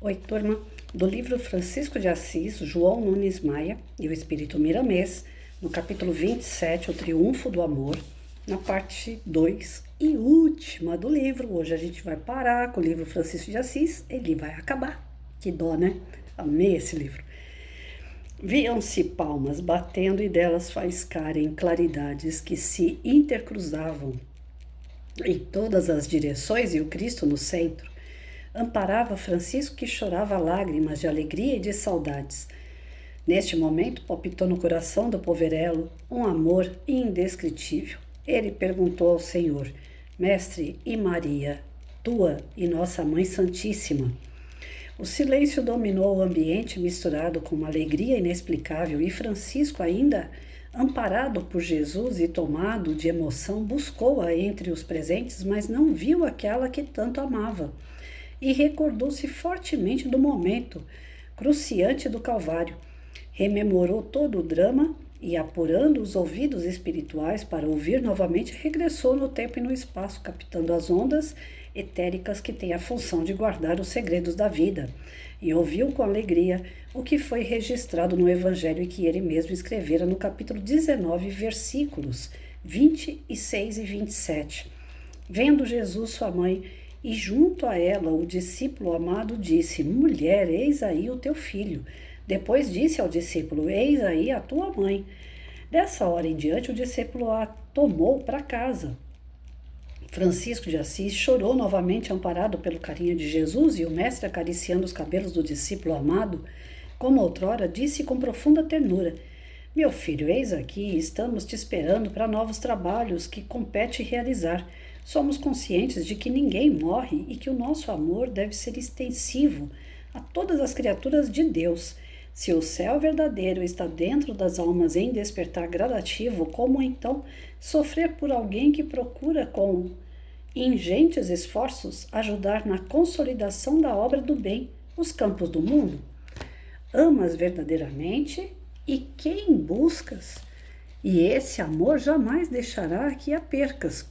Oi, turma, do livro Francisco de Assis, João Nunes Maia e o Espírito Miramês, no capítulo 27, O Triunfo do Amor, na parte 2 e última do livro. Hoje a gente vai parar com o livro Francisco de Assis, ele vai acabar. Que dó, né? Amei esse livro. Viam-se palmas batendo e delas faiscarem claridades que se intercruzavam em todas as direções e o Cristo no centro. Amparava Francisco, que chorava lágrimas de alegria e de saudades. Neste momento palpitou no coração do poverello um amor indescritível. Ele perguntou ao Senhor: Mestre, e Maria, tua e nossa Mãe Santíssima? O silêncio dominou o ambiente, misturado com uma alegria inexplicável, e Francisco, ainda amparado por Jesus e tomado de emoção, buscou-a entre os presentes, mas não viu aquela que tanto amava. E recordou-se fortemente do momento cruciante do Calvário. Rememorou todo o drama e, apurando os ouvidos espirituais para ouvir novamente, regressou no tempo e no espaço, captando as ondas etéricas que têm a função de guardar os segredos da vida, e ouviu com alegria o que foi registrado no Evangelho e que ele mesmo escrevera no capítulo 19, versículos 26 e 27. Vendo Jesus, sua mãe, e junto a ela o discípulo amado, disse: Mulher, eis aí o teu filho. Depois disse ao discípulo: Eis aí a tua mãe. Dessa hora em diante, o discípulo a tomou para casa. Francisco de Assis chorou novamente, amparado pelo carinho de Jesus, e o mestre, acariciando os cabelos do discípulo amado, como outrora, disse com profunda ternura: Meu filho, eis aqui, estamos te esperando para novos trabalhos que compete realizar. Somos conscientes de que ninguém morre e que o nosso amor deve ser extensivo a todas as criaturas de Deus. Se o céu verdadeiro está dentro das almas em despertar gradativo, como então sofrer por alguém que procura com ingentes esforços ajudar na consolidação da obra do bem os campos do mundo? Amas verdadeiramente e quem buscas? E esse amor jamais deixará que a percas.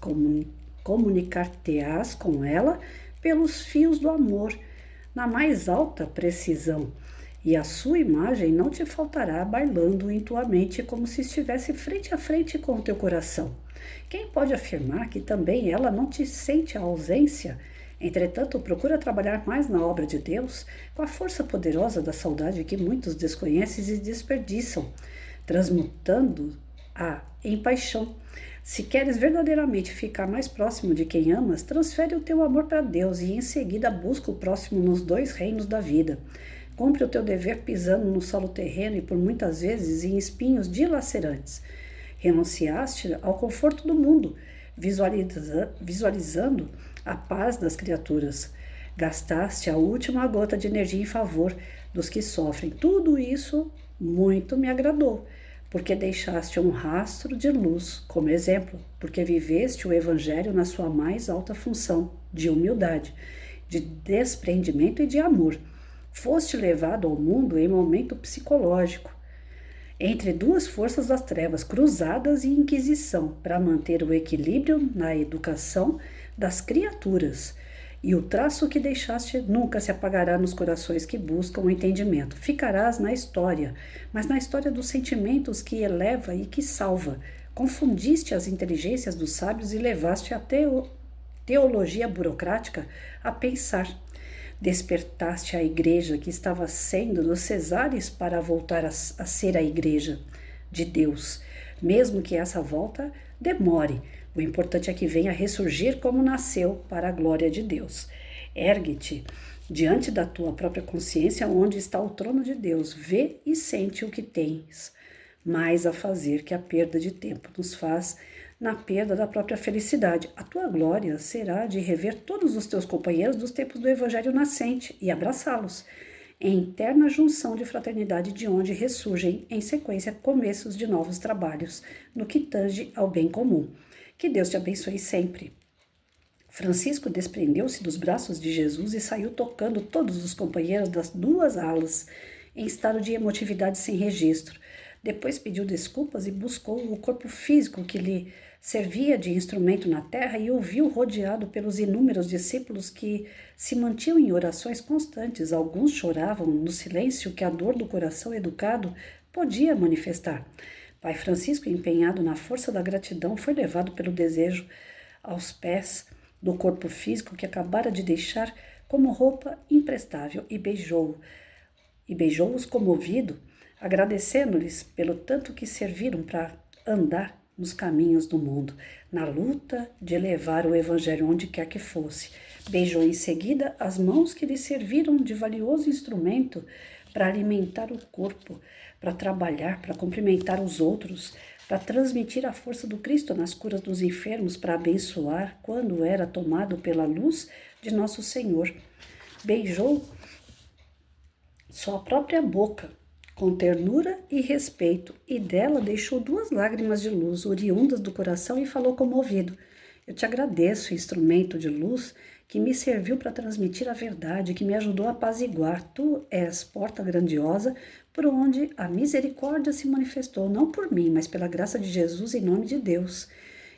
Comunicar-te-ás com ela pelos fios do amor, na mais alta precisão, e a sua imagem não te faltará bailando em tua mente como se estivesse frente a frente com o teu coração. Quem pode afirmar que também ela não te sente a ausência? Entretanto, procura trabalhar mais na obra de Deus com a força poderosa da saudade que muitos desconhecem e desperdiçam, transmutando-a em paixão. Se queres verdadeiramente ficar mais próximo de quem amas, transfere o teu amor para Deus e em seguida busca o próximo nos dois reinos da vida. Cumpre o teu dever pisando no solo terreno e por muitas vezes em espinhos dilacerantes. Renunciaste ao conforto do mundo, visualizando a paz das criaturas. Gastaste a última gota de energia em favor dos que sofrem. Tudo isso muito me agradou, porque deixaste um rastro de luz como exemplo, porque viveste o Evangelho na sua mais alta função de humildade, de desprendimento e de amor. Foste levado ao mundo em momento psicológico, entre duas forças das trevas, cruzadas e inquisição, para manter o equilíbrio na educação das criaturas. E o traço que deixaste nunca se apagará nos corações que buscam o entendimento. Ficarás na história, mas na história dos sentimentos que eleva e que salva. Confundiste as inteligências dos sábios e levaste a teologia burocrática a pensar. Despertaste a igreja que estava sendo dos Cesares para voltar a ser a igreja de Deus, mesmo que essa volta demore. O importante é que venha ressurgir como nasceu para a glória de Deus. Ergue-te diante da tua própria consciência, onde está o trono de Deus. Vê e sente o que tens mais a fazer que a perda de tempo nos faz na perda da própria felicidade. A tua glória será de rever todos os teus companheiros dos tempos do Evangelho nascente e abraçá-los em eterna junção de fraternidade, de onde ressurgem em sequência começos de novos trabalhos no que tange ao bem comum. Que Deus te abençoe sempre. Francisco desprendeu-se dos braços de Jesus e saiu tocando todos os companheiros das duas alas, em estado de emotividade sem registro. Depois pediu desculpas e buscou o corpo físico que lhe servia de instrumento na terra e o viu rodeado pelos inúmeros discípulos que se mantinham em orações constantes. Alguns choravam no silêncio que a dor do coração educado podia manifestar. Pai Francisco, empenhado na força da gratidão, foi levado pelo desejo aos pés do corpo físico que acabara de deixar como roupa imprestável e beijou-os comovido, agradecendo-lhes pelo tanto que serviram para andar nos caminhos do mundo, na luta de levar o evangelho onde quer que fosse. Beijou em seguida as mãos que lhe serviram de valioso instrumento para alimentar o corpo, para trabalhar, para cumprimentar os outros, para transmitir a força do Cristo nas curas dos enfermos, para abençoar quando era tomado pela luz de nosso Senhor. Beijou sua própria boca, com ternura e respeito, e dela deixou 2 lágrimas de luz oriundas do coração e falou comovido: eu te agradeço, instrumento de luz, que me serviu para transmitir a verdade, que me ajudou a apaziguar. Tu és porta grandiosa por onde a misericórdia se manifestou, não por mim, mas pela graça de Jesus, em nome de Deus.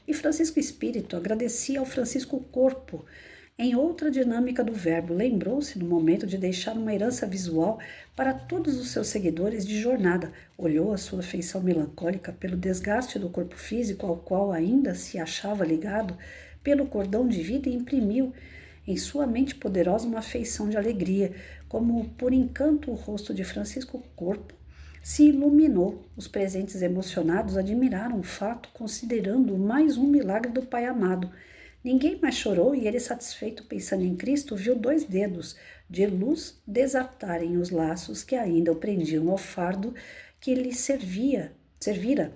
E Francisco Espírito agradecia ao Francisco Corpo, em outra dinâmica do verbo. Lembrou-se no momento de deixar uma herança visual para todos os seus seguidores de jornada. Olhou a sua feição melancólica pelo desgaste do corpo físico ao qual ainda se achava ligado pelo cordão de vida e imprimiu em sua mente poderosa uma feição de alegria, como por encanto o rosto de Francisco Corpo se iluminou. Os presentes emocionados admiraram o fato, considerando mais um milagre do Pai amado. Ninguém mais chorou e ele, satisfeito pensando em Cristo, viu 2 dedos de luz desatarem os laços que ainda o prendiam ao fardo que lhe servira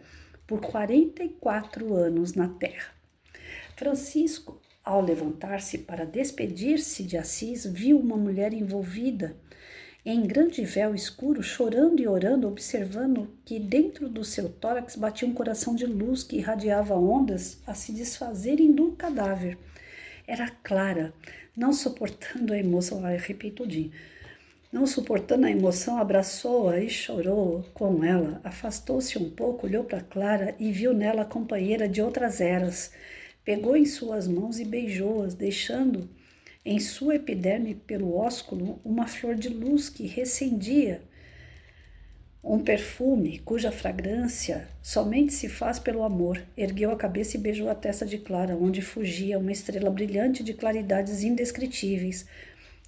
por 44 anos na terra. Francisco, ao levantar-se para despedir-se de Assis, viu uma mulher envolvida em grande véu escuro, chorando e orando, observando que dentro do seu tórax batia um coração de luz que irradiava ondas a se desfazerem do cadáver. Era Clara, não suportando a emoção, arrepiei tudinho. Não suportando a emoção, abraçou-a e chorou com ela. Afastou-se um pouco, olhou para Clara e viu nela a companheira de outras eras. Pegou em suas mãos e beijou-as, deixando em sua epiderme pelo ósculo uma flor de luz que recendia um perfume cuja fragrância somente se faz pelo amor. Ergueu a cabeça e beijou a testa de Clara, onde fugia uma estrela brilhante de claridades indescritíveis.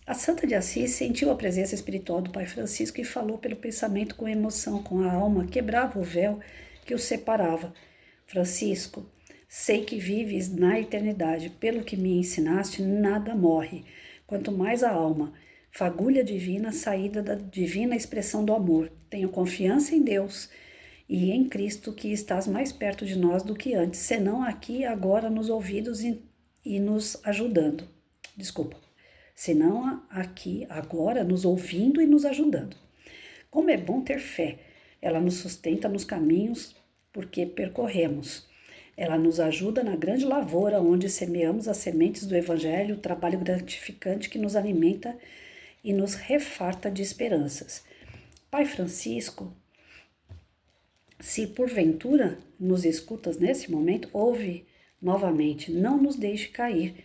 A Santa de Assis sentiu a presença espiritual do Pai Francisco e falou pelo pensamento com emoção, com a alma, quebrava o véu que os separava. Francisco, sei que vives na eternidade. Pelo que me ensinaste, nada morre. Quanto mais a alma, fagulha divina, saída da divina expressão do amor. Tenho confiança em Deus e em Cristo, que estás mais perto de nós do que antes, senão aqui, agora, nos ouvidos e nos ajudando. Senão aqui, agora, nos ouvindo e nos ajudando. Como é bom ter fé. Ela nos sustenta nos caminhos porque percorremos. Ela nos ajuda na grande lavoura onde semeamos as sementes do Evangelho, o trabalho gratificante que nos alimenta e nos refarta de esperanças. Pai Francisco, se porventura nos escutas nesse momento, ouve novamente, não nos deixe cair,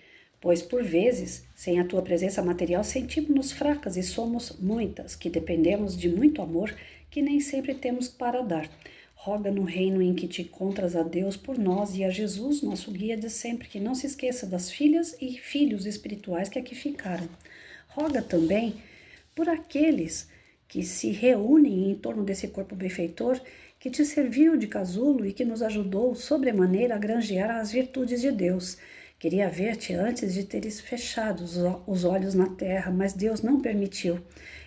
pois por vezes, sem a tua presença material, sentimos-nos fracas e somos muitas, que dependemos de muito amor que nem sempre temos para dar. Roga no reino em que te encontras a Deus por nós e a Jesus, nosso guia de sempre, que não se esqueça das filhas e filhos espirituais que aqui ficaram. Roga também por aqueles que se reúnem em torno desse corpo benfeitor, que te serviu de casulo e que nos ajudou sobremaneira a granjear as virtudes de Deus. Queria ver-te antes de teres fechado os olhos na terra, mas Deus não permitiu.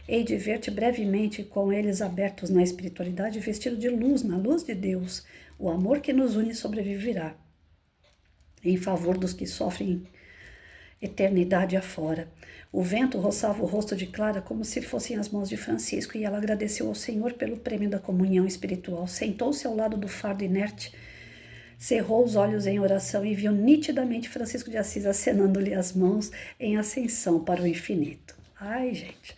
Hei de ver-te brevemente com eles abertos na espiritualidade, vestido de luz, na luz de Deus. O amor que nos une sobreviverá em favor dos que sofrem eternidade afora. O vento roçava o rosto de Clara como se fossem as mãos de Francisco, e ela agradeceu ao Senhor pelo prêmio da comunhão espiritual. Sentou-se ao lado do fardo inerte, cerrou os olhos em oração e viu nitidamente Francisco de Assis acenando-lhe as mãos em ascensão para o infinito. Ai, gente!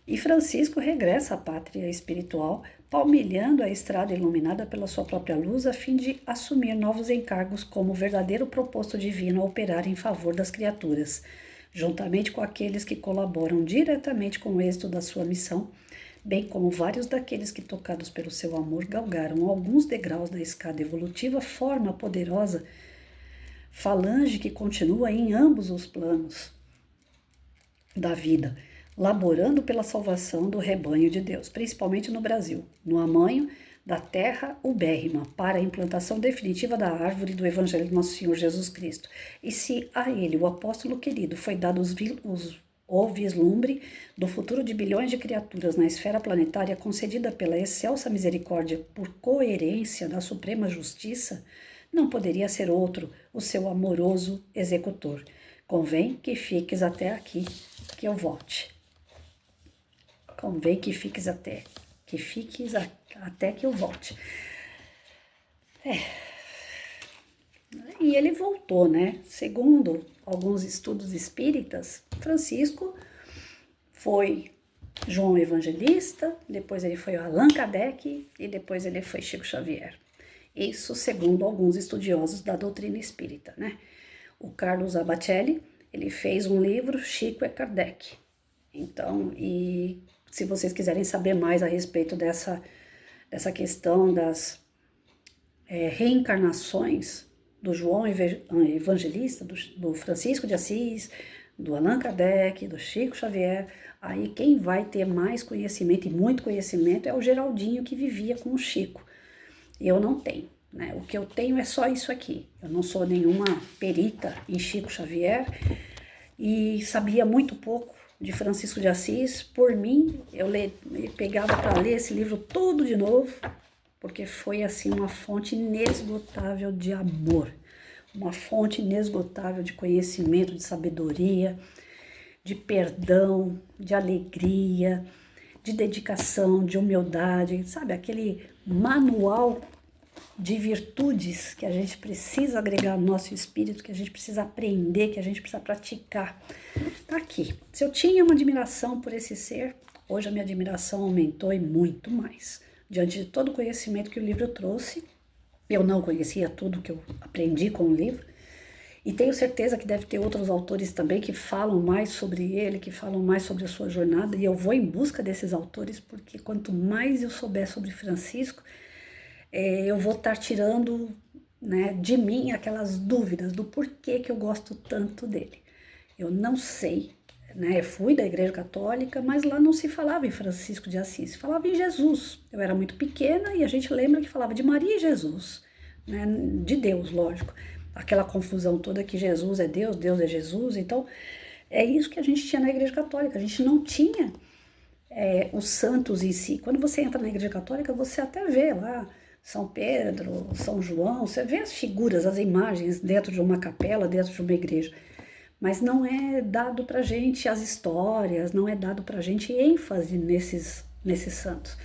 E Francisco regressa à pátria espiritual, palmilhando a estrada iluminada pela sua própria luz, a fim de assumir novos encargos como verdadeiro proposto divino a operar em favor das criaturas, juntamente com aqueles que colaboram diretamente com o êxito da sua missão, bem como vários daqueles que, tocados pelo seu amor, galgaram alguns degraus da escada evolutiva, forma a poderosa falange que continua em ambos os planos da vida, laborando pela salvação do rebanho de Deus, principalmente no Brasil, no amanho da terra ubérrima, para a implantação definitiva da árvore do Evangelho de Nosso Senhor Jesus Cristo. E se a ele, o apóstolo querido, foi dado o vislumbre do futuro de bilhões de criaturas na esfera planetária concedida pela excelsa misericórdia por coerência da suprema justiça, não poderia ser outro o seu amoroso executor. Convém que fiques até aqui, que eu volte. Convém que fiques até que eu volte. E ele voltou, né? Segundo alguns estudos espíritas, Francisco foi João Evangelista, depois ele foi Allan Kardec e depois ele foi Chico Xavier. Isso segundo alguns estudiosos da doutrina espírita, né? O Carlos Abacelli, ele fez um livro, Chico e Kardec. Então, e se vocês quiserem saber mais a respeito dessa questão das reencarnações do João Evangelista, do Francisco de Assis, do Allan Kardec, do Chico Xavier, aí quem vai ter mais conhecimento e muito conhecimento é o Geraldinho, que vivia com o Chico. E eu não tenho, né? O que eu tenho é só isso aqui. Eu não sou nenhuma perita em Chico Xavier e sabia muito pouco de Francisco de Assis. Por mim, eu pegava para ler esse livro todo de novo, porque foi assim uma fonte inesgotável de amor, uma fonte inesgotável de conhecimento, de sabedoria, de perdão, de alegria, de dedicação, de humildade, sabe? Aquele manual de virtudes que a gente precisa agregar no nosso espírito, que a gente precisa aprender, que a gente precisa praticar. Tá aqui. Se eu tinha uma admiração por esse ser, hoje a minha admiração aumentou e muito mais. Diante de todo o conhecimento que o livro trouxe, eu não conhecia tudo que eu aprendi com o livro, e tenho certeza que deve ter outros autores também que falam mais sobre ele, que falam mais sobre a sua jornada, e eu vou em busca desses autores, porque quanto mais eu souber sobre Francisco, eu vou estar tirando, né, de mim aquelas dúvidas do porquê que eu gosto tanto dele. Eu não sei, né, fui da Igreja Católica, mas lá não se falava em Francisco de Assis, se falava em Jesus. Eu era muito pequena e a gente lembra que falava de Maria e Jesus, né, de Deus, lógico. Aquela confusão toda que Jesus é Deus, Deus é Jesus. Então, é isso que a gente tinha na Igreja Católica. A gente não tinha os santos em si. Quando você entra na Igreja Católica, você até vê lá São Pedro, São João, você vê as figuras, as imagens dentro de uma capela, dentro de uma igreja. Mas não é dado pra gente as histórias, não é dado pra gente ênfase nesses santos.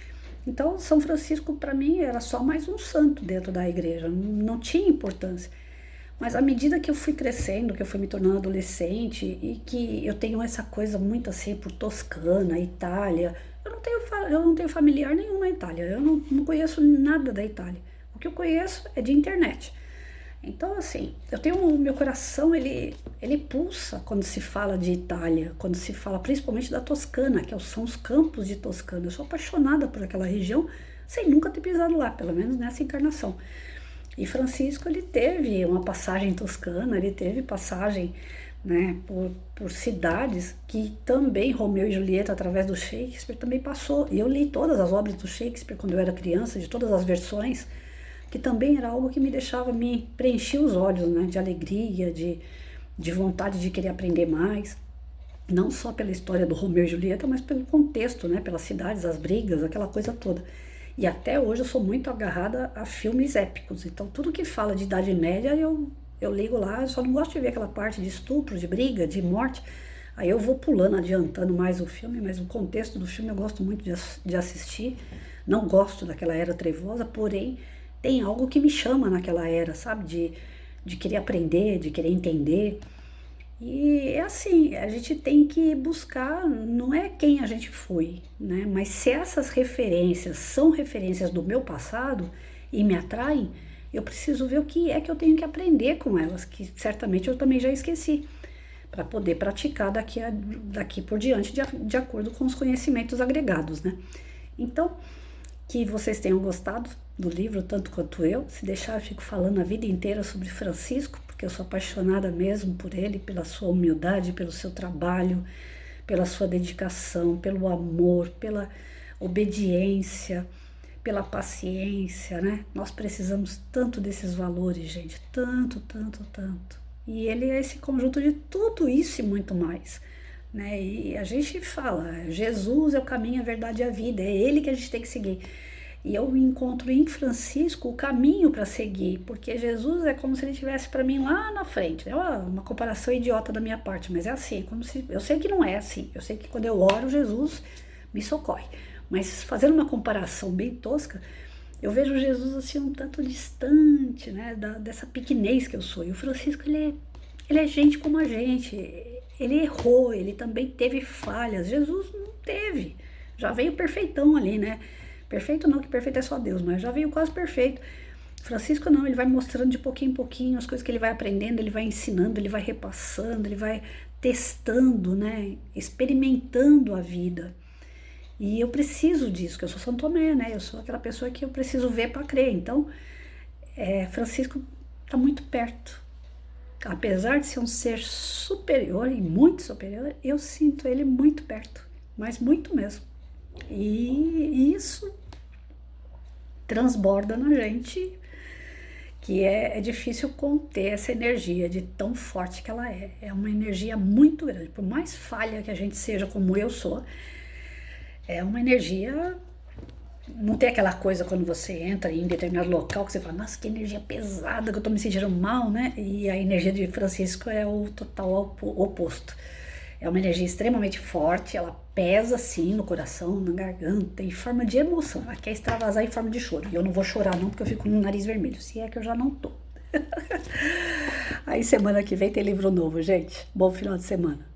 Então, São Francisco, para mim, era só mais um santo dentro da igreja, não tinha importância. Mas à medida que eu fui crescendo, que eu fui me tornando adolescente e que eu tenho essa coisa muito assim por Toscana, Itália, eu não tenho familiar nenhum na Itália, eu não conheço nada da Itália. O que eu conheço é de internet. Então, assim, eu tenho o meu coração, ele pulsa quando se fala de Itália, quando se fala principalmente da Toscana, que são os campos de Toscana. Eu sou apaixonada por aquela região, sem nunca ter pisado lá, pelo menos nessa encarnação. E Francisco, ele teve uma passagem em Toscana, ele teve passagem, né, por cidades que também Romeu e Julieta, através do Shakespeare, também passou. E eu li todas as obras do Shakespeare quando eu era criança, de todas as versões, que também era algo que me preenchia os olhos, né, de alegria, de vontade de querer aprender mais. Não só pela história do Romeu e Julieta, mas pelo contexto, né, pelas cidades, as brigas, aquela coisa toda. E até hoje eu sou muito agarrada a filmes épicos. Então, tudo que fala de Idade Média, eu ligo lá. Eu só não gosto de ver aquela parte de estupro, de briga, de morte. Aí eu vou pulando, adiantando mais o filme, mas o contexto do filme eu gosto muito de assistir. Não gosto daquela era trevosa, porém, tem algo que me chama naquela era, sabe? De querer aprender, de querer entender. E é assim, a gente tem que buscar, não é quem a gente foi, né? Mas se essas referências são referências do meu passado e me atraem, eu preciso ver o que é que eu tenho que aprender com elas, que certamente eu também já esqueci, para poder praticar daqui por diante, de acordo com os conhecimentos agregados, né? Então, que vocês tenham gostado do livro, tanto quanto eu. Se deixar, eu fico falando a vida inteira sobre Francisco, porque eu sou apaixonada mesmo por ele, pela sua humildade, pelo seu trabalho, pela sua dedicação, pelo amor, pela obediência, pela paciência, né? Nós precisamos tanto desses valores, gente, tanto, tanto, tanto. E ele é esse conjunto de tudo isso e muito mais, né? E a gente fala, Jesus é o caminho, a verdade e a vida, é ele que a gente tem que seguir. E eu encontro em Francisco o caminho para seguir, porque Jesus é como se ele estivesse para mim lá na frente. É uma comparação idiota da minha parte, mas é assim, como se eu sei que não é assim. Eu sei que quando eu oro, Jesus me socorre. Mas fazendo uma comparação bem tosca, eu vejo Jesus assim um tanto distante, né, dessa pequenez que eu sou. E o Francisco, ele é gente como a gente. Ele errou, ele também teve falhas. Jesus não teve. Já veio perfeitão ali, né? Perfeito não, que perfeito é só Deus, mas já veio quase perfeito. Francisco não, ele vai mostrando de pouquinho em pouquinho as coisas que ele vai aprendendo, ele vai ensinando, ele vai repassando, ele vai testando, né? Experimentando a vida. E eu preciso disso, que eu sou São Tomé, né? Eu sou aquela pessoa que eu preciso ver para crer. Então, Francisco está muito perto. Apesar de ser um ser superior e muito superior, eu sinto ele muito perto, mas muito mesmo. E isso transborda na gente, que é difícil conter essa energia de tão forte que ela é. É uma energia muito grande. Por mais falha que a gente seja, como eu sou, é uma energia. Não tem aquela coisa quando você entra em determinado local que você fala, nossa, que energia pesada, que eu tô me sentindo mal, né? E a energia de Francisco é o total oposto. É uma energia extremamente forte, ela pesa assim no coração, na garganta, em forma de emoção. Ela quer extravasar em forma de choro. E eu não vou chorar não, porque eu fico com o nariz vermelho, se é que eu já não tô. Aí semana que vem tem livro novo, gente. Bom final de semana.